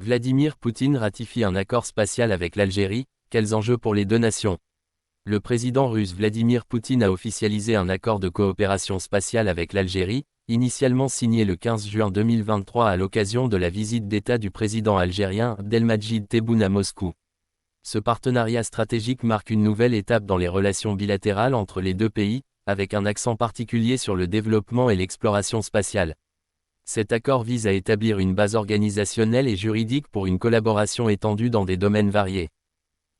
Vladimir Poutine ratifie un accord spatial avec l'Algérie, quels enjeux pour les deux nations? Le président russe Vladimir Poutine a officialisé un accord de coopération spatiale avec l'Algérie, initialement signé le 15 juin 2023 à l'occasion de la visite d'État du président algérien Abdelmadjid Tebboune à Moscou. Ce partenariat stratégique marque une nouvelle étape dans les relations bilatérales entre les deux pays, avec un accent particulier sur le développement et l'exploration spatiale. Cet accord vise à établir une base organisationnelle et juridique pour une collaboration étendue dans des domaines variés.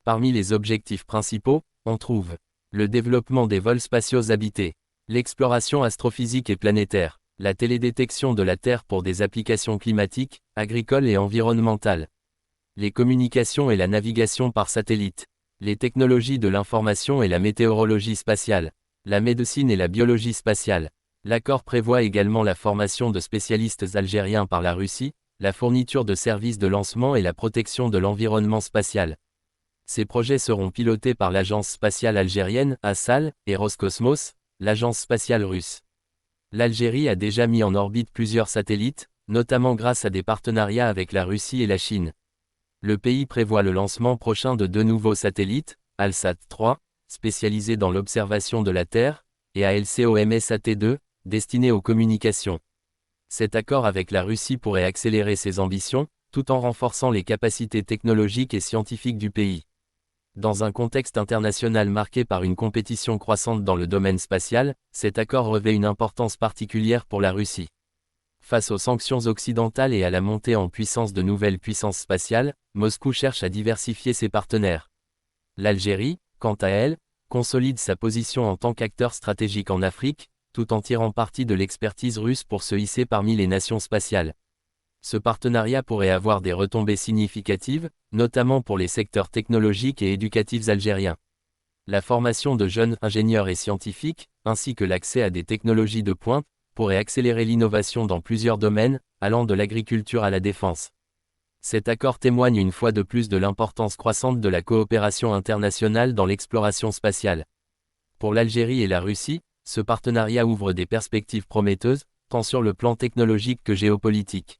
Parmi les objectifs principaux, on trouve le développement des vols spatiaux habités, l'exploration astrophysique et planétaire, la télédétection de la Terre pour des applications climatiques, agricoles et environnementales, les communications et la navigation par satellite, les technologies de l'information et la météorologie spatiale, la médecine et la biologie spatiale. L'accord prévoit également la formation de spécialistes algériens par la Russie, la fourniture de services de lancement et la protection de l'environnement spatial. Ces projets seront pilotés par l'agence spatiale algérienne, ASAL, et Roscosmos, l'agence spatiale russe. L'Algérie a déjà mis en orbite plusieurs satellites, notamment grâce à des partenariats avec la Russie et la Chine. Le pays prévoit le lancement prochain de deux nouveaux satellites, ALSAT-3, spécialisé dans l'observation de la Terre, et ALCOMS-AT2, destiné aux communications. Cet accord avec la Russie pourrait accélérer ses ambitions, tout en renforçant les capacités technologiques et scientifiques du pays. Dans un contexte international marqué par une compétition croissante dans le domaine spatial, cet accord revêt une importance particulière pour la Russie. Face aux sanctions occidentales et à la montée en puissance de nouvelles puissances spatiales, Moscou cherche à diversifier ses partenaires. L'Algérie, quant à elle, consolide sa position en tant qu'acteur stratégique en Afrique, tout en tirant parti de l'expertise russe pour se hisser parmi les nations spatiales. Ce partenariat pourrait avoir des retombées significatives, notamment pour les secteurs technologiques et éducatifs algériens. La formation de jeunes ingénieurs et scientifiques, ainsi que l'accès à des technologies de pointe, pourrait accélérer l'innovation dans plusieurs domaines, allant de l'agriculture à la défense. Cet accord témoigne une fois de plus de l'importance croissante de la coopération internationale dans l'exploration spatiale. Pour l'Algérie et la Russie, ce partenariat ouvre des perspectives prometteuses, tant sur le plan technologique que géopolitique.